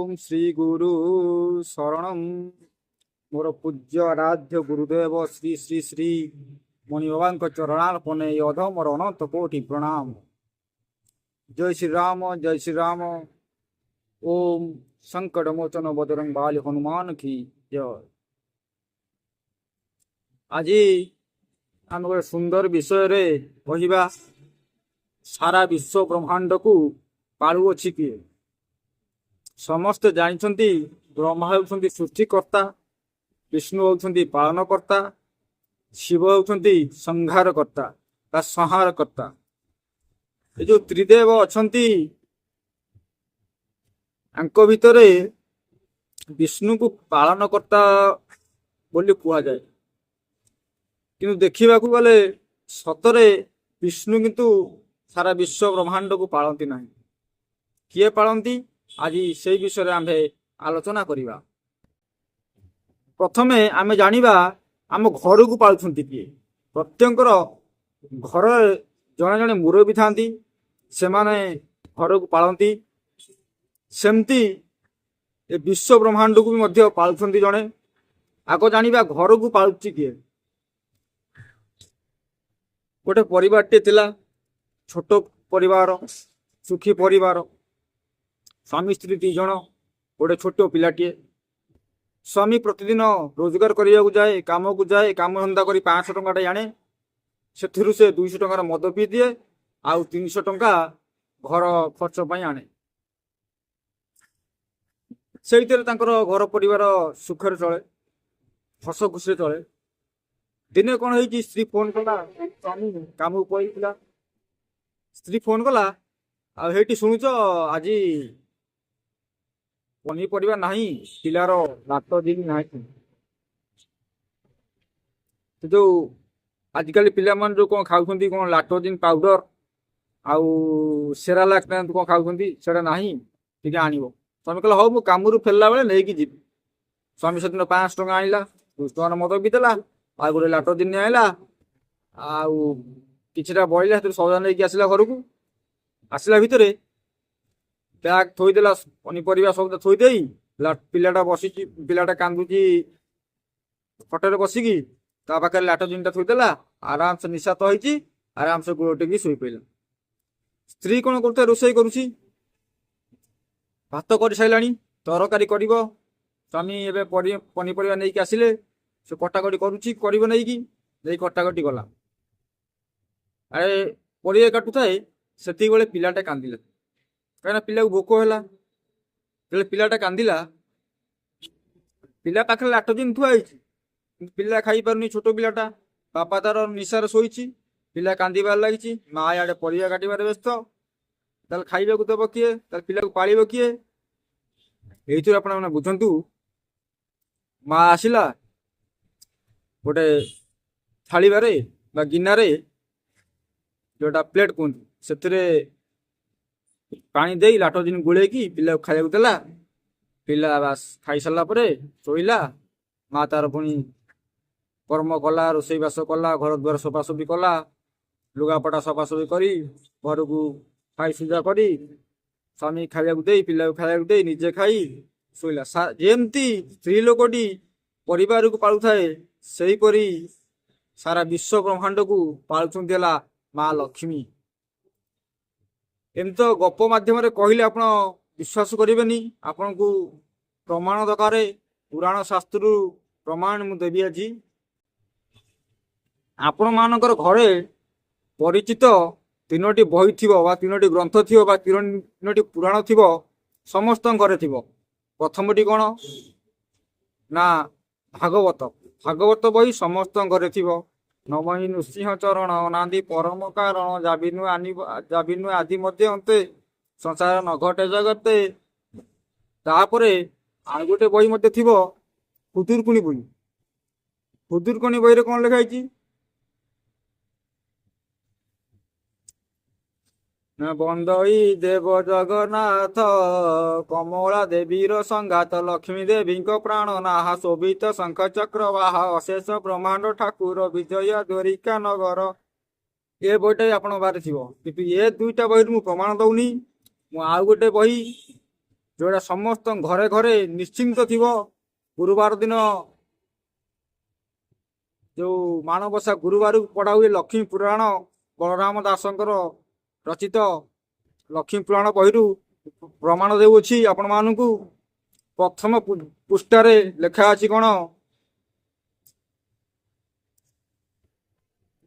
ओम श्री गुरु शरणम मोर पूज्य आराध्य गुरुदेव श्री श्री श्री मणि बाबा चरणार्पणे अध मोर अनंत कोटि प्रणाम। जय श्री राम जय श्री राम। ओम संकट मोचन बजरंग बाली हनुमान की जय। आज आम गोटे सुंदर विषय रे कहवा सारा विश्व ब्रह्मांड को पालुअछि किए। समस्ते जानते ब्रह्मा होती सृष्टिकर्ता, विष्णु होती पालनकर्ता, शिव होती संहारकर्ता बा संहारकर्ता। ये जो त्रिदेव अछंती आंक भितरे विष्णु को पालनकर्ता बोली कुआ जाए, किंतु देखा गले सतरे विष्णु किंतु सारा विश्व ब्रह्मांड को पालती नहीं। किए पालती आज से विषय आम आलोचना करवा। प्रथमे आम जानिबा आम घर को पालुछंती किए। प्रत्येकर घर जड़े जड़े मुरबी था से माने घर को पालती। सेमती विश्व ब्रह्मांड को भी मध्य पालुछंती जड़े। आग जानिबा घर को पालुची किए। गोटे परिवार टे थिला, छोट परिवार, सुखी परिवार, स्वामी स्त्री 2 जन, गोटे छोट पिलाटीए। स्वामी प्रतिदिन रोजगार करने जाए, काम को जाए, काम धंदा कर 500 टंका आने, से 200 टंकार मद पी दिए, आउ 300 टंका घर खर्च आने। से घर परिवार सुखर चले, हस खुशी चले। दिने कौन है स्त्री फोन कला, स्वामी काम पड़ा, स्त्री फोन कला आठी शुणुच आज पनीपरिया नहीं, पिलार लाट दिन ना। जो आजिकल पिला मान जो कौन खाऊ कौन लाटोजिन पाउडर आउ सेरालाक्स कौन खाऊ से ना टे आण। स्वामी कहला हौ मु काम फेरला बेले नहीं जी। स्वामी से दिन 500 टंका आनला, 200 टंकार मद पीदेला, आ गोटे लाटोजिन आनला, आउ किछिटा बइला सौदा नहीं आसला। घर को आसला भितर बैग थोदेला, पनीपरिया सब थोदे पिलाटा बसी, पिलाटा कांदुची खटर बसिकी ता पाखे लाटोजिनटा थोदेला। आराम से निशा तो होती, आराम से गोड़ टेकी शोई पड़ा। स्त्री कौन करते रोषे करुची, भात कर सारा, तरकारी कर। स्वामी एवं पनीपरिया नहीं आसिले से कटाकटी करुची, कर नहीं कटाकटी गला। अरे परिया काटुए से पिलाटा कांदिले, कहीं पिला को भोक है। पिलाटा कांदिला, पिला पाखे लाटोजिन थुआई, पिला खाई पारनी। छोट पिलाटा बापा तार निशार शोची, पिला कांदार लगी। माँ इे परिया काटार व्यस्त, ताल खाइबा देव किए, पिला को पाल किए। ये आप बुझंतु, माँ आसला गोटे थाली बारे गिनार जोटा प्लेट कहते से पानी दे लाटोजिन गोले की पिला को खाया देला। पिला बास खाई सारा शोला। माँ तार पुणी कर्म कला, रोसईबास कला, घर द्वार सफासफी कला, लुगापटा सफासफी कर घर को खाई सुजा कर स्वामी खाया दे, पिला को खाया दे, निजे खाई शोला। जमती स्त्री लोकटी परिवार को पालू थाए, सेहीपरि सारा विश्व ब्रह्मांड को पालुछंती माँ लक्ष्मी। एमती तो गप मध्यम कहले आप विश्वास करेंगे। आपन को प्रमाण दरकार, पुराण शास्त्र प्रमाण मु देवी। आज आपण मानकर घरे परिचित 3टी बही थी, 3टी ग्रंथ थी, 3टी पुराण थी, समस्त घरे थी। प्रथमटी कौन ना भागवत। भागवत बही समस्त घरे थी। नमहि नृसिंह चरण नांदी परम कारण, जाबिनु आदि मध्य अंते, संसार न घटे जगते। तापरे आ गोटे बही मध्य थी खुदुरकुणी बही। खुदुरकुणी बही कौन लिखाई बंदई देव जगन्नाथ, कमला देवीर संगात, लक्ष्मी देवी प्राण नाहा, शोभित शंख चक्र वाहा, अशेष ब्रह्मांड ठाकुर, विजय द्वारिका नगर। ये बहीटा आप बारे थी, कि ये 2टा बही मु प्रमाण दौनी। मु आउ गोटे बही जोड़ा समस्त घरे घरे निश्चिंत थी गुरुवार दिन जो माणबसा गुरुवार पढ़ा हुए लक्ष्मी पुराण बलराम दासंकर रचित लक्ष्मी पुराण बहिरू प्रमाण देउछि आपण मानकु प्रथम पृष्ठारे लेखा अछि कोन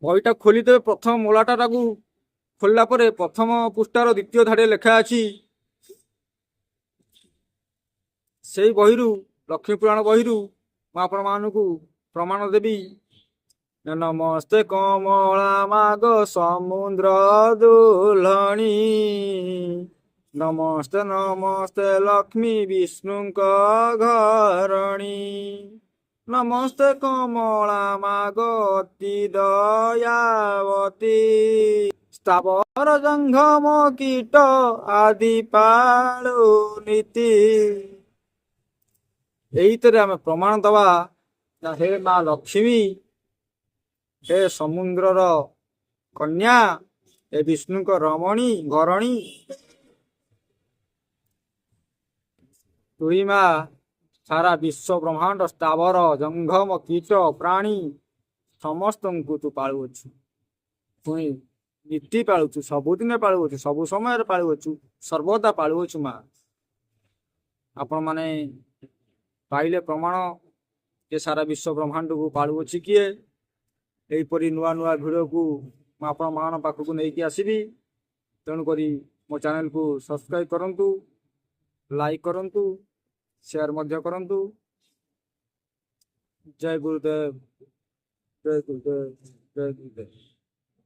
बहीटा खोलीदेवे प्रथम मोलाटा खोलला परे प्रथम पृष्ठार द्वितीय धाड़े लेखा अछि सेई बहिरू लक्ष्मी पुराण बहिरू मैं आपण मानकु प्रमाण देवी। नमस्ते कमला माग समुद्र दुलहणी नमस्ते नमस्ते लक्ष्मी विष्णु घरणी नमस्ते कमला माग अति दयावती स्थावर जंघम कीट आदि पालु नीति यही आम प्रमाण दवा हे माँ लक्ष्मी हे समुद्रर कन्या हे विष्णु रमणी घरणी तुही माँ सारा विश्व ब्रह्मांड स्थावर जंगम कीट प्राणी समस्त को तू पालुअछु पुणी नीति पालुछु सबुदिन पालुअछु सबु समय पालुअछु सर्वदा पालुअछु माँ आपण माने पाइले प्रमाण जे सारा विश्व ब्रह्मांड को पालुअछि किए यहीपरी नुआ नुआ भिडियो को आपण मान पाखक नहीं आसबि तेणुक मो चैनल को सब्सक्राइब करंतु लाइक करंतु शेयर मध्य करंतु। जय गुरुदेव जय गुरुदेव जय गुरुदेव।